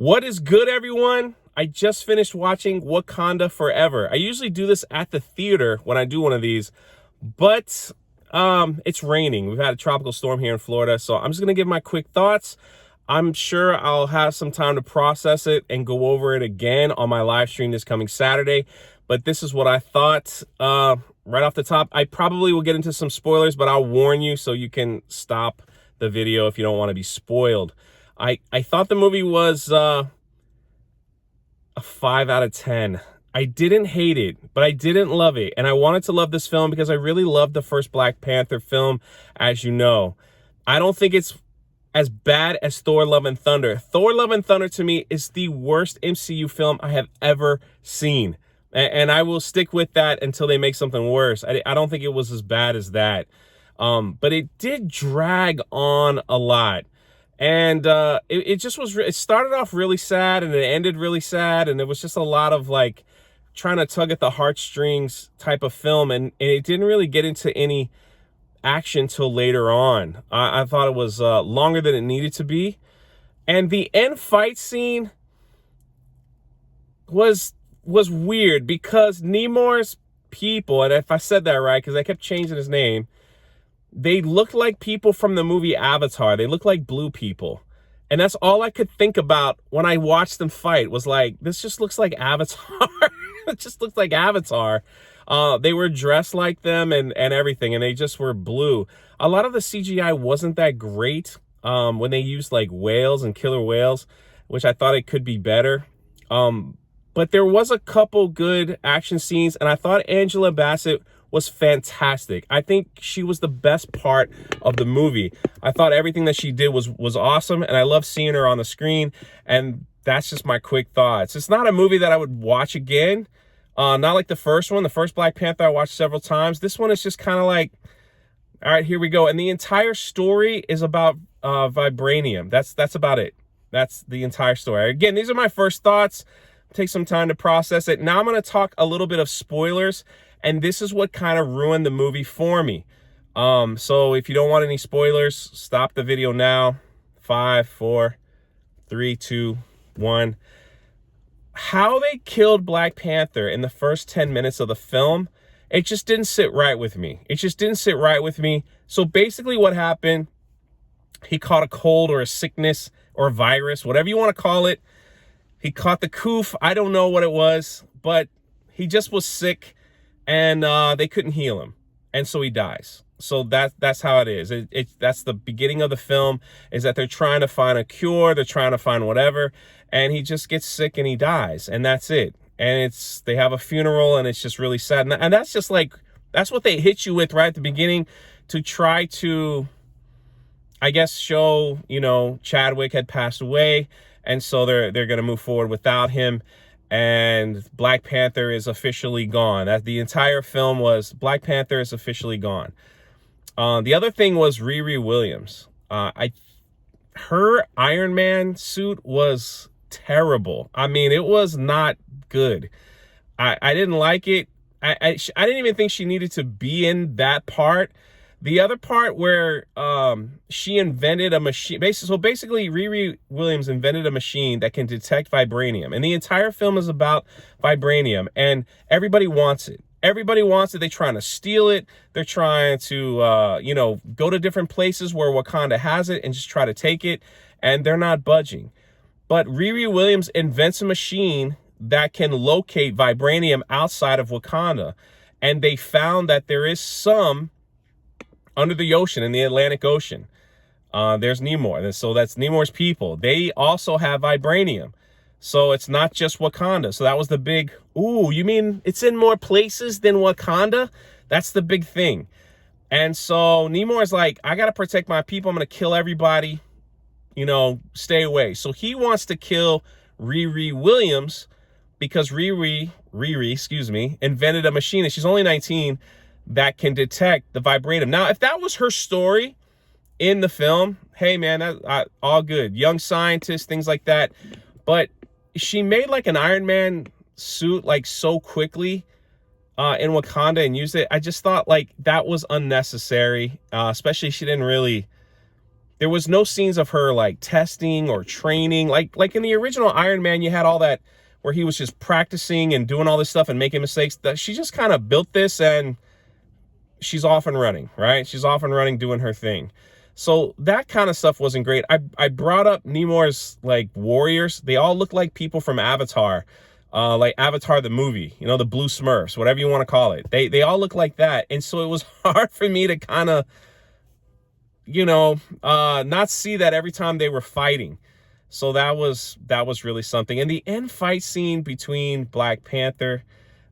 What is good, everyone? I just finished watching Wakanda Forever. I usually do this at the theater when I do one of these, but it's raining. We've had a tropical storm here in Florida, so I'm just gonna give my quick thoughts. I'm sure I'll have some time to process it and go over it again on my live stream this coming Saturday. But this is what I thought right off the top. I probably will get into some spoilers, but I'll warn you so you can stop the video if you don't want to be spoiled. I thought the movie was a 5 out of 10. I didn't hate it, but I didn't love it. And I wanted to love this film because I really loved the first Black Panther film, as you know. I don't think it's as bad as Thor Love and Thunder. Thor Love and Thunder to me is the worst MCU film I have ever seen. And I will stick with that until they make something worse. I don't think it was as bad as that. But it did drag on a lot. And it just was, it started off really sad and it ended really sad. And it was just a lot of like trying to tug at the heartstrings type of film. And it didn't really get into any action till later on. I thought it was longer than it needed to be. And the end fight scene was weird because Namor's people, and if I said that right, because I kept changing his name, they looked like people from the movie Avatar. They looked like blue people. And that's all I could think about when I watched them fight was like, this just looks like Avatar. It just looks like Avatar. They were dressed like them and everything, and they just were blue. A lot of the CGI wasn't that great when they used like whales and killer whales, which I thought it could be better. But there was a couple good action scenes, and I thought Angela Bassett was fantastic. I think she was the best part of the movie. I thought everything that she did was awesome, and I love seeing her on the screen, and that's just my quick thoughts. It's not a movie that I would watch again, not like the first one. The first Black Panther I watched several times. This one is just kind of like, all right, here we go. And the entire story is about vibranium. That's about it. That's the entire story. Again, these are my first thoughts. Take some time to process it. Now I'm going to talk a little bit of spoilers, and this is what kind of ruined the movie for me. So if you don't want any spoilers, stop the video now. 5, 4, 3, 2, 1. How they killed Black Panther in the first 10 minutes of the film, it just didn't sit right with me. It just didn't sit right with me. So basically what happened, he caught a cold or a sickness or a virus, whatever you want to call it. He caught the coof. I don't know what it was, but he just was sick, and they couldn't heal him, and so he dies. So that's how it is. That's the beginning of the film, is that they're trying to find a cure, they're trying to find whatever, and he just gets sick and he dies, and that's it. And they have a funeral, and it's just really sad. And that's just like, that's what they hit you with right at the beginning to try to, I guess, show, you know, Chadwick had passed away. And so they're going to move forward without him. And Black Panther is officially gone. The entire film was Black Panther is officially gone. The other thing was Riri Williams. Her Iron Man suit was terrible. I mean, it was not good. I didn't like it. I didn't even think she needed to be in that part. The other part where she invented a machine, basically Riri Williams invented a machine that can detect vibranium. And the entire film is about vibranium, and everybody wants it. Everybody wants it. They're trying to steal it. They're trying to, you know, go to different places where Wakanda has it and just try to take it, and they're not budging. But Riri Williams invents a machine that can locate vibranium outside of Wakanda. And they found that there is some under the ocean, in the Atlantic Ocean. There's Namor, and so that's Namor's people. They also have vibranium, so it's not just Wakanda. So that was the big, ooh, you mean it's in more places than Wakanda? That's the big thing. And so Namor's like, I gotta protect my people. I'm gonna kill everybody, you know, stay away. So he wants to kill Riri Williams because Riri, invented a machine, and she's only 19, that can detect the vibranium. Now, if that was her story in the film, hey man, all good. Young scientist, things like that. But she made like an Iron Man suit like so quickly in Wakanda and used it. I just thought like that was unnecessary. Especially she didn't really there was no scenes of her like testing or training. Like in the original Iron Man, you had all that where he was just practicing and doing all this stuff and making mistakes. That she just kind of built this and she's off and running, right? She's off and running, doing her thing. So that kind of stuff wasn't great. I brought up Namor's like warriors. They all look like people from Avatar, like Avatar the movie, you know, the Blue Smurfs, whatever you want to call it. They all look like that. And so it was hard for me to kind of, you know, not see that every time they were fighting. So that was really something. And the end fight scene between Black Panther,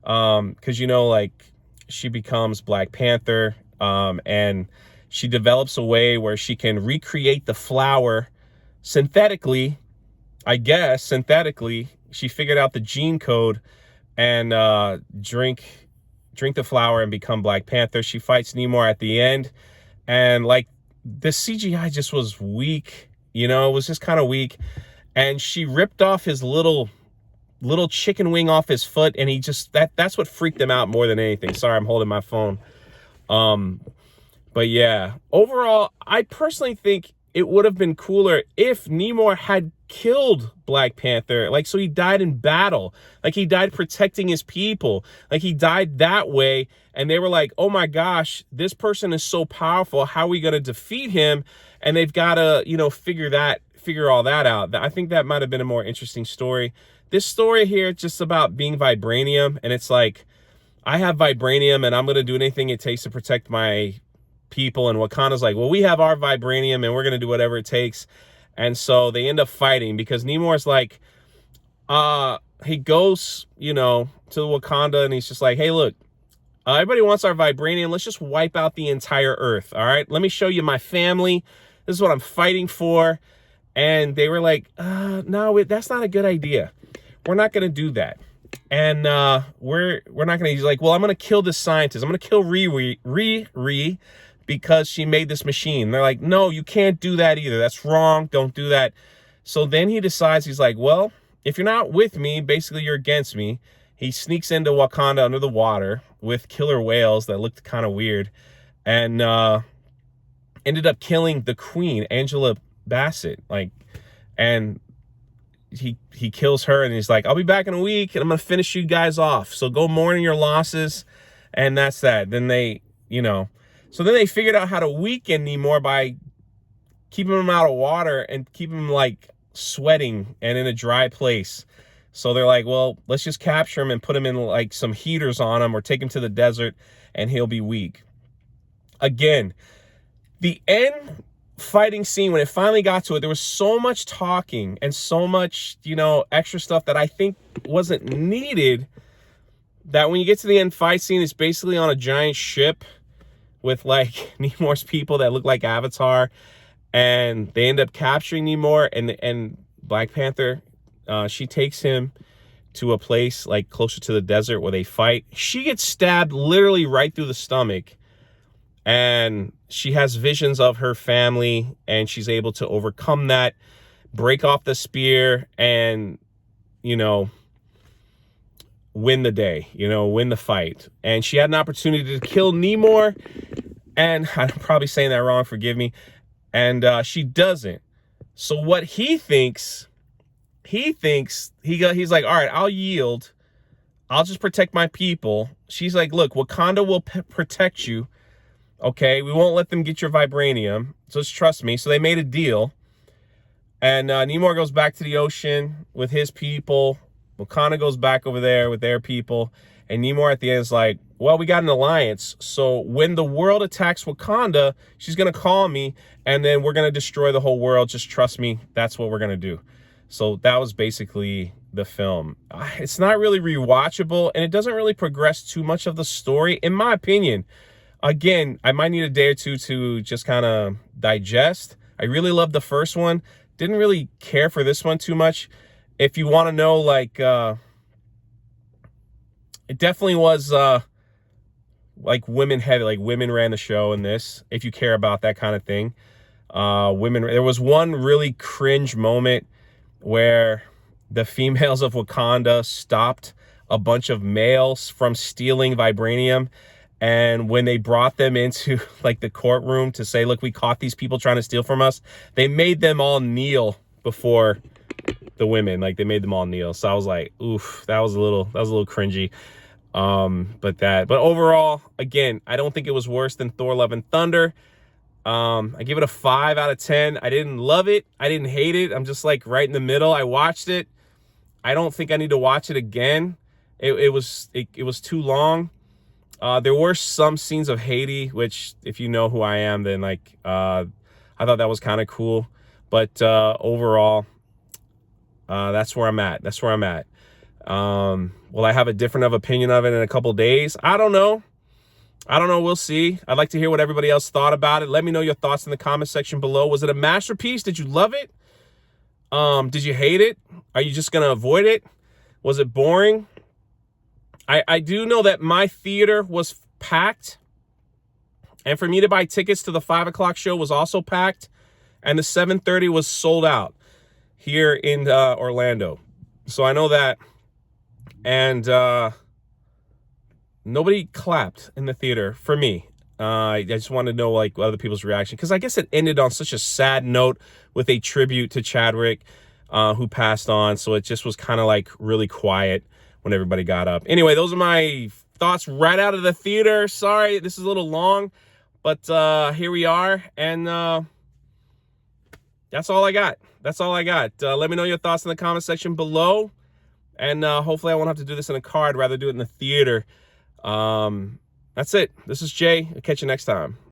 because, you know, like she becomes Black Panther, and she develops a way where she can recreate the flower synthetically, I guess, synthetically. She figured out the gene code and drink the flower and become Black Panther. She fights Namor at the end. And like the CGI just was weak, you know, it was just kind of weak. And she ripped off his little chicken wing off his foot, and he just, that's what freaked him out more than anything. Sorry, I'm holding my phone. But yeah, overall, I personally think it would have been cooler if Namor had killed Black Panther. Like, so he died in battle. Like, he died protecting his people. Like, he died that way. And they were like, oh my gosh, this person is so powerful. How are we going to defeat him? And they've got to, you know, figure all that out. I think that might have been a more interesting story. This story here, just about being vibranium. And it's like, I have vibranium and I'm going to do anything it takes to protect my people. And Wakanda's like, well, we have our vibranium and we're going to do whatever it takes. And so they end up fighting because Namor's like, he goes, you know, to Wakanda and he's just like, hey, look, everybody wants our vibranium. Let's just wipe out the entire earth. All right, let me show you my family. This is what I'm fighting for. And they were like, no, that's not a good idea. We're not going to do that. And we're not going to, he's like, well, I'm going to kill this scientist. I'm going to kill Riri because she made this machine. They're like, no, you can't do that either. That's wrong. Don't do that. So then he decides, he's like, well, if you're not with me, basically you're against me. He sneaks into Wakanda under the water with killer whales that looked kind of weird, and ended up killing the queen, Angela Bassett. Like, and he kills her, and he's like, I'll be back in a week and I'm gonna finish you guys off, so go mourn your losses. And that's that. Then they, you know, so then they figured out how to weaken Namor by keeping him out of water and keep him like sweating and in a dry place. So they're like, well, let's just capture him and put him in like some heaters on him, or take him to the desert and he'll be weak. Again, the end fighting scene, when it finally got to it, there was so much talking and so much, you know, extra stuff that I think wasn't needed, that when you get to the end fight scene, it's basically on a giant ship with like Namor's people that look like Avatar, and they end up capturing Namor, and Black Panther, she takes him to a place like closer to the desert where they fight. She gets stabbed literally right through the stomach, and she has visions of her family, and she's able to overcome that, break off the spear, and, you know, win the day, you know, win the fight. And she had an opportunity to kill Namor, and I'm probably saying that wrong, forgive me, and she doesn't. So what he thinks, he's like, all right, I'll yield. I'll just protect my people. She's like, look, Wakanda will protect you. Okay, we won't let them get your vibranium. So just trust me. So they made a deal. And Namor goes back to the ocean with his people. Wakanda goes back over there with their people. And Namor at the end is like, well, we got an alliance. So when the world attacks Wakanda, she's going to call me. And then we're going to destroy the whole world. Just trust me. That's what we're going to do. So that was basically the film. It's not really rewatchable, and it doesn't really progress too much of the story, in my opinion. Again, I might need a day or two to just kind of digest. I really loved the first one. Didn't really care for this one too much. If you want to know, like, it definitely was like women heavy, like women ran the show in this, if you care about that kind of thing. There was one really cringe moment where the females of Wakanda stopped a bunch of males from stealing vibranium, And when they brought them into like the courtroom to say, look, we caught these people trying to steal from us, they made them all kneel before the women. Like, they made them all kneel. So I was like, oof, that was a little cringy. But overall, again, I don't think it was worse than Thor: Love and Thunder. I give it a 5 out of 10. I didn't love it. I didn't hate it. I'm just like right in the middle. I watched it. I don't think I need to watch it again. It was too long. There were some scenes of Haiti, which, if you know who I am, then like, I thought that was kind of cool. But overall, that's where I'm at. That's where I'm at. Will I have a different opinion of it in a couple days? I don't know. We'll see. I'd like to hear what everybody else thought about it. Let me know your thoughts in the comment section below. Was it a masterpiece? Did you love it? Did you hate it? Are you just going to avoid it? Was it boring? I do know that my theater was packed. And for me to buy tickets to the 5 o'clock show was also packed. And the 7:30 was sold out here in Orlando. So I know that. And nobody clapped in the theater for me. I just wanted to know like other people's reaction, because I guess it ended on such a sad note with a tribute to Chadwick, who passed on. So it just was kind of like really quiet when everybody got up. Anyway, those are my thoughts right out of the theater. Sorry, this is a little long, but here we are. And that's all I got. That's all I got. Let me know your thoughts in the comment section below. And hopefully I won't have to do this in a car. I'd rather do it in the theater. That's it. This is Jay. I'll catch you next time.